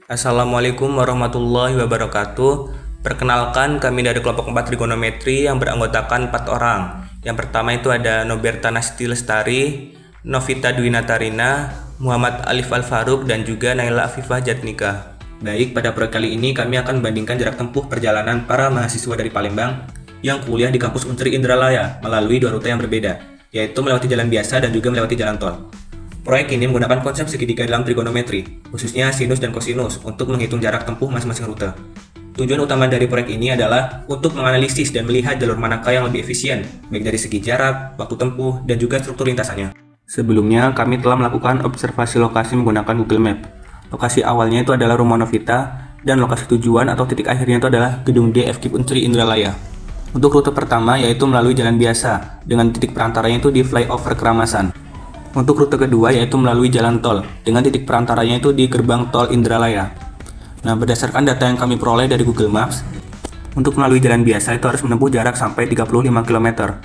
Assalamualaikum warahmatullahi wabarakatuh. Perkenalkan, kami dari kelompok 4 trigonometri yang beranggotakan 4 orang. Yang pertama itu ada Noberta Nasti Lestari, Novita Dwinatarina, Muhammad Alif Al-Faruq, dan juga Naila Afifah Jatnika. Baik, pada proyek kali ini kami akan membandingkan jarak tempuh perjalanan para mahasiswa dari Palembang yang kuliah di kampus Unsri Indralaya melalui dua rute yang berbeda, yaitu melewati jalan biasa dan juga melewati jalan tol. Proyek ini menggunakan konsep segitiga dalam trigonometri, khususnya sinus dan kosinus, untuk menghitung jarak tempuh masing-masing rute. Tujuan utama dari proyek ini adalah untuk menganalisis dan melihat jalur manakah yang lebih efisien, baik dari segi jarak, waktu tempuh, dan juga struktur lintasannya. Sebelumnya, kami telah melakukan observasi lokasi menggunakan Google Map. Lokasi awalnya itu adalah Rumah Novita, dan lokasi tujuan atau titik akhirnya itu adalah Gedung D FKIP Unsri Indralaya. Untuk rute pertama yaitu melalui jalan biasa, dengan titik perantaranya itu di flyover Keramasan. Untuk rute kedua yaitu melalui jalan tol, dengan titik perantaranya itu di gerbang tol Indralaya. Nah, berdasarkan data yang kami peroleh dari Google Maps, untuk melalui jalan biasa itu harus menempuh jarak sampai 35 km.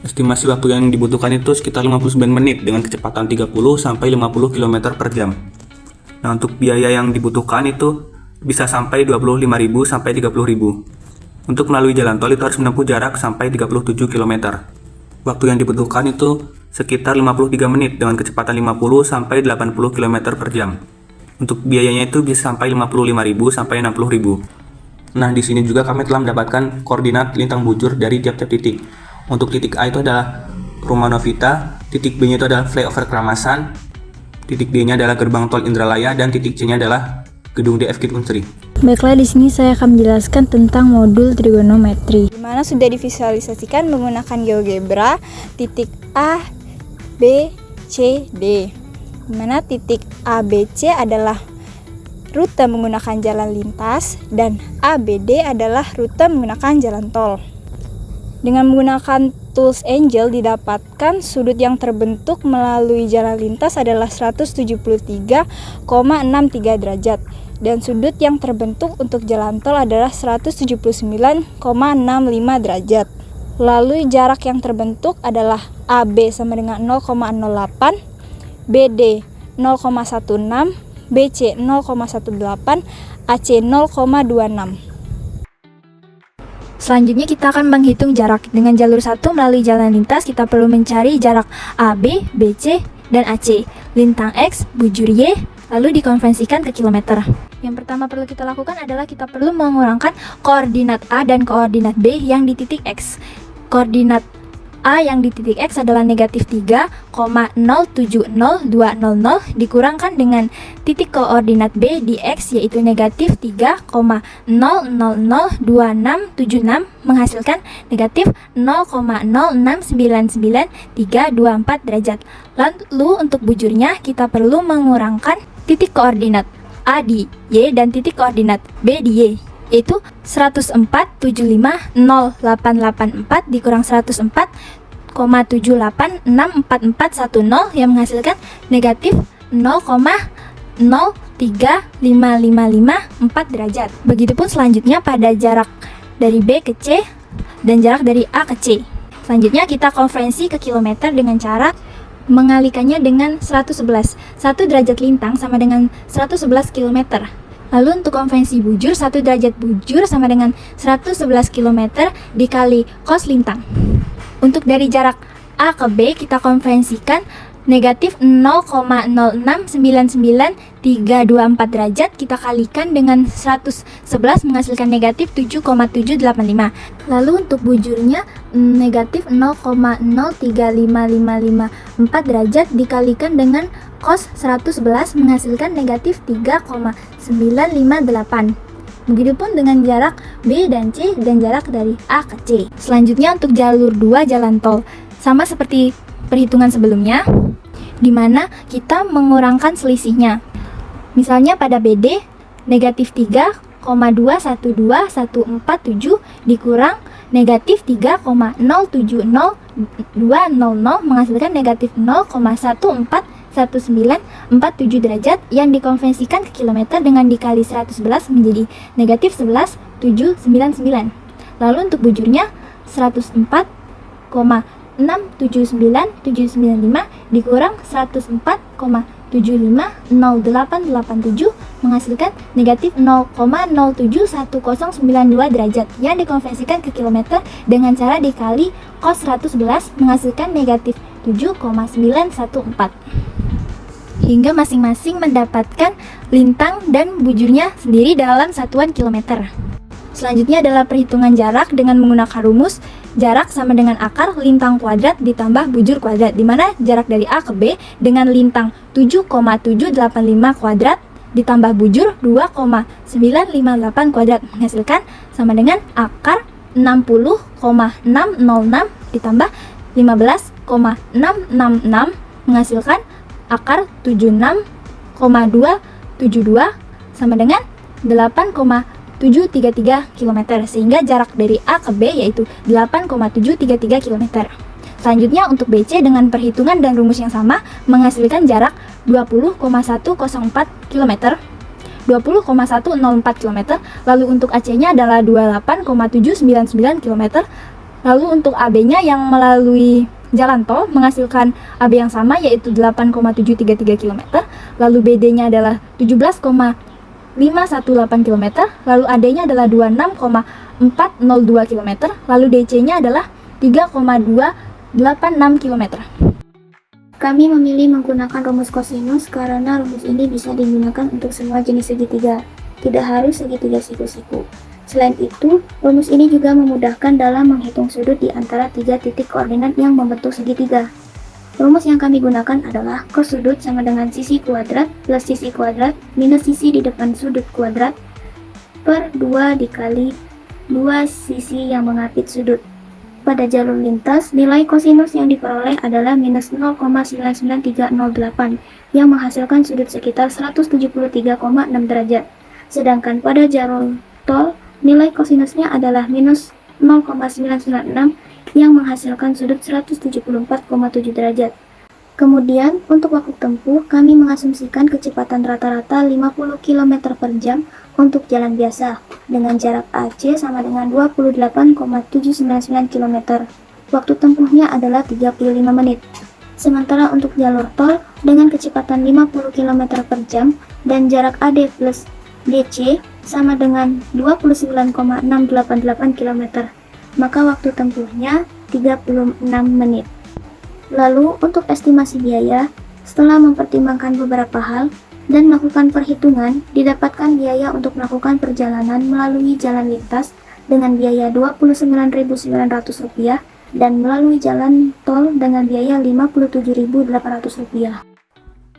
Estimasi waktu yang dibutuhkan itu sekitar 59 menit dengan kecepatan 30 sampai 50 km per jam. Nah, untuk biaya yang dibutuhkan itu bisa sampai 25.000 sampai 30.000. Untuk melalui jalan tol itu harus menempuh jarak sampai 37 km. Waktu yang dibutuhkan itu sekitar 53 menit dengan kecepatan 50 sampai 80 km per jam. Untuk biayanya itu bisa sampai 55.000 sampai 60.000. Nah, di sini juga kami telah mendapatkan koordinat lintang bujur dari tiap-tiap titik. Untuk titik A itu adalah Rumah Novita, titik B-nya itu adalah flyover Keramasan, titik D-nya adalah gerbang tol Indralaya, dan titik C-nya adalah Gedung D FKIP Unsri. Baiklah, di sini saya akan menjelaskan tentang modul trigonometri, di mana sudah divisualisasikan menggunakan GeoGebra titik A, B, C, D. Di mana titik A, B, C adalah rute menggunakan jalan lintas dan A, B, D adalah rute menggunakan jalan tol. Dengan menggunakan tools Angel didapatkan sudut yang terbentuk melalui jalan lintas adalah 173,63 derajat. Dan sudut yang terbentuk untuk jalan tol adalah 179,65 derajat. Lalu jarak yang terbentuk adalah AB sama dengan 0,08, BD 0,16, BC 0,18, AC 0,26. Selanjutnya kita akan menghitung jarak. Dengan jalur 1 melalui jalan lintas kita perlu mencari jarak AB, BC, dan AC. Lintang X, bujur Y, lalu dikonversikan ke kilometer. Yang pertama perlu kita lakukan adalah kita perlu mengurangkan koordinat A dan koordinat B yang di titik X. Koordinat A yang di titik X adalah negatif 3,070200 dikurangkan dengan titik koordinat B di X yaitu negatif 3,0002676 menghasilkan negatif 0,0699324 derajat. Lalu untuk bujurnya kita perlu mengurangkan titik koordinat A di Y dan titik koordinat B di Y, yaitu 104,750884 dikurang 104,786410 yang menghasilkan negatif 0,035554 derajat. Begitupun selanjutnya pada jarak dari B ke C dan jarak dari A ke C. Selanjutnya kita konversi ke kilometer dengan cara mengalikannya dengan 111. 1 derajat lintang sama dengan 111 km. Lalu untuk konvensi bujur, 1 derajat bujur sama dengan 111 km dikali cos lintang. Untuk dari jarak A ke B kita konvensikan negatif 0,0699324 derajat kita kalikan dengan 111 menghasilkan negatif 7,785. Lalu untuk bujurnya negatif 0,035554 derajat dikalikan dengan cos 111 menghasilkan negatif 3,958. Begitupun dengan jarak B dan C dan jarak dari A ke C. Selanjutnya untuk jalur 2 jalan tol. Sama seperti perhitungan sebelumnya, di mana kita mengurangkan selisihnya. Misalnya pada BD, negatif 3,212147 dikurang negatif 3,070200 menghasilkan negatif 0,141947 derajat yang dikonversikan ke kilometer dengan dikali 111 menjadi negatif 11,799. Lalu untuk bujurnya 104,679795 dikurang 104,750887 menghasilkan negatif 0,071092 derajat yang dikonversikan ke kilometer dengan cara dikali cos 111 menghasilkan negatif 7,914. Hingga masing-masing mendapatkan lintang dan bujurnya sendiri dalam satuan kilometer. Selanjutnya adalah perhitungan jarak dengan menggunakan rumus jarak sama dengan akar lintang kuadrat ditambah bujur kuadrat, di mana jarak dari A ke B dengan lintang 7,785 kuadrat ditambah bujur 2,958 kuadrat menghasilkan sama dengan akar 60,606 ditambah 15,666 menghasilkan akar 76,272 sama dengan 8,733 km, sehingga jarak dari A ke B yaitu 8,733 km. Selanjutnya untuk BC dengan perhitungan dan rumus yang sama menghasilkan jarak 20,104 km, 20,104 km. Lalu untuk AC-nya adalah 28,799 km. Lalu untuk AB-nya yang melalui jalan tol menghasilkan AB yang sama yaitu 8,733 km. Lalu BD-nya adalah 17,518 km. Lalu AD-nya adalah 26,402 km. Lalu DC-nya adalah 3,286 km. Kami memilih menggunakan rumus kosinus karena rumus ini bisa digunakan untuk semua jenis segitiga, tidak harus segitiga siku-siku. Selain itu, rumus ini juga memudahkan dalam menghitung sudut di antara tiga titik koordinat yang membentuk segitiga. Rumus yang kami gunakan adalah cos sudut sama dengan sisi kuadrat plus sisi kuadrat minus sisi di depan sudut kuadrat per 2 dikali 2 sisi yang mengapit sudut. Pada jalur lintas, nilai kosinus yang diperoleh adalah minus 0,99308 yang menghasilkan sudut sekitar 173,6 derajat. Sedangkan pada jalur tol, nilai kosinusnya adalah minus 0,996 yang menghasilkan sudut 174,7 derajat. Kemudian, untuk waktu tempuh, kami mengasumsikan kecepatan rata-rata 50 km per jam untuk jalan biasa, dengan jarak AC sama dengan 28,799 km. Waktu tempuhnya adalah 35 menit. Sementara untuk jalur tol, dengan kecepatan 50 km per jam dan jarak AD plus DC sama dengan 29,688 km, maka waktu tempuhnya 36 menit. Lalu untuk estimasi biaya, setelah mempertimbangkan beberapa hal dan melakukan perhitungan, didapatkan biaya untuk melakukan perjalanan melalui jalan lintas dengan biaya Rp29.900 dan melalui jalan tol dengan biaya Rp57.800.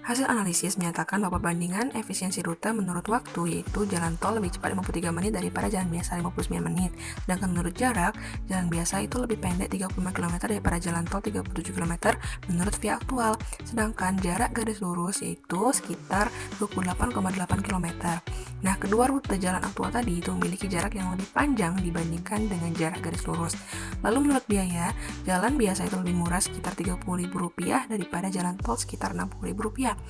Hasil analisis menyatakan bahwa perbandingan efisiensi rute menurut waktu yaitu jalan tol lebih cepat 53 menit daripada jalan biasa 59 menit. Sedangkan menurut jarak, jalan biasa itu lebih pendek 35 km daripada jalan tol 37 km menurut via aktual. Sedangkan jarak garis lurus yaitu sekitar 28,8 km. Nah, kedua rute jalan aktual tadi itu memiliki jarak yang lebih panjang dibandingkan dengan jarak garis lurus. Lalu menurut biaya, jalan biasa itu lebih murah sekitar Rp30.000 daripada jalan tol sekitar Rp60.000.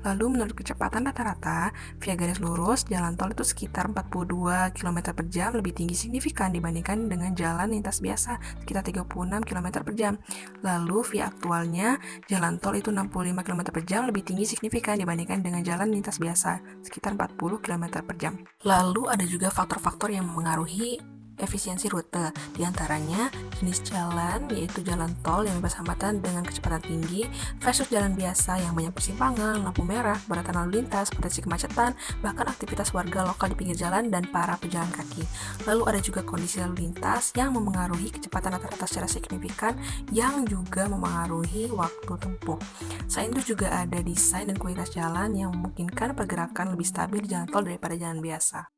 Lalu menurut kecepatan rata-rata, via garis lurus, jalan tol itu sekitar 42 km per jam lebih tinggi signifikan dibandingkan dengan jalan lintas biasa, sekitar 36 km per jam. Lalu via aktualnya, jalan tol itu 65 km per jam lebih tinggi signifikan dibandingkan dengan jalan lintas biasa, sekitar 40 km per jam. Lalu ada juga faktor-faktor yang mempengaruhi efisiensi rute, diantaranya jenis jalan yaitu jalan tol yang bebas hambatan dengan kecepatan tinggi versus jalan biasa yang banyak persimpangan, lampu merah, kepadatan lalu lintas, potensi kemacetan, bahkan aktivitas warga lokal di pinggir jalan dan para pejalan kaki. Lalu ada juga kondisi lalu lintas yang memengaruhi kecepatan rata-rata secara signifikan yang juga memengaruhi waktu tempuh. Selain itu juga ada desain dan kualitas jalan yang memungkinkan pergerakan lebih stabil di jalan tol daripada jalan biasa.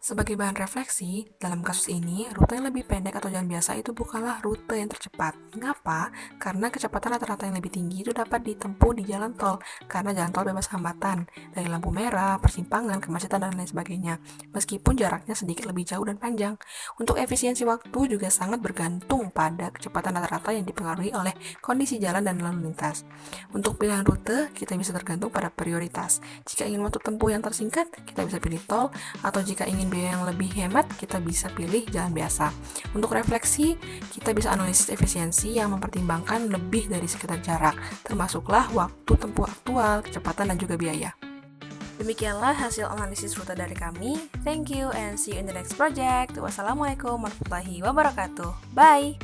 Sebagai bahan refleksi, dalam kasus ini, rute yang lebih pendek atau jalan biasa itu bukanlah rute yang tercepat. Mengapa? Karena kecepatan rata-rata yang lebih tinggi itu dapat ditempuh di jalan tol, karena jalan tol bebas hambatan, dari lampu merah, persimpangan, kemacetan, dan lain sebagainya, meskipun jaraknya sedikit lebih jauh dan panjang. Untuk efisiensi waktu juga sangat bergantung pada kecepatan rata-rata yang dipengaruhi oleh kondisi jalan dan lalu lintas. Untuk pilihan rute, kita bisa tergantung pada prioritas. Jika ingin waktu tempuh yang tersingkat, kita bisa pilih tol, atau jika ingin biaya yang lebih hemat, kita bisa pilih jalan biasa. Untuk refleksi, kita bisa analisis efisiensi yang mempertimbangkan lebih dari sekedar jarak, termasuklah waktu tempuh aktual, kecepatan, dan juga biaya. Demikianlah hasil analisis rute dari kami. Thank you and see you in the next project. Wassalamualaikum warahmatullahi wabarakatuh. Bye!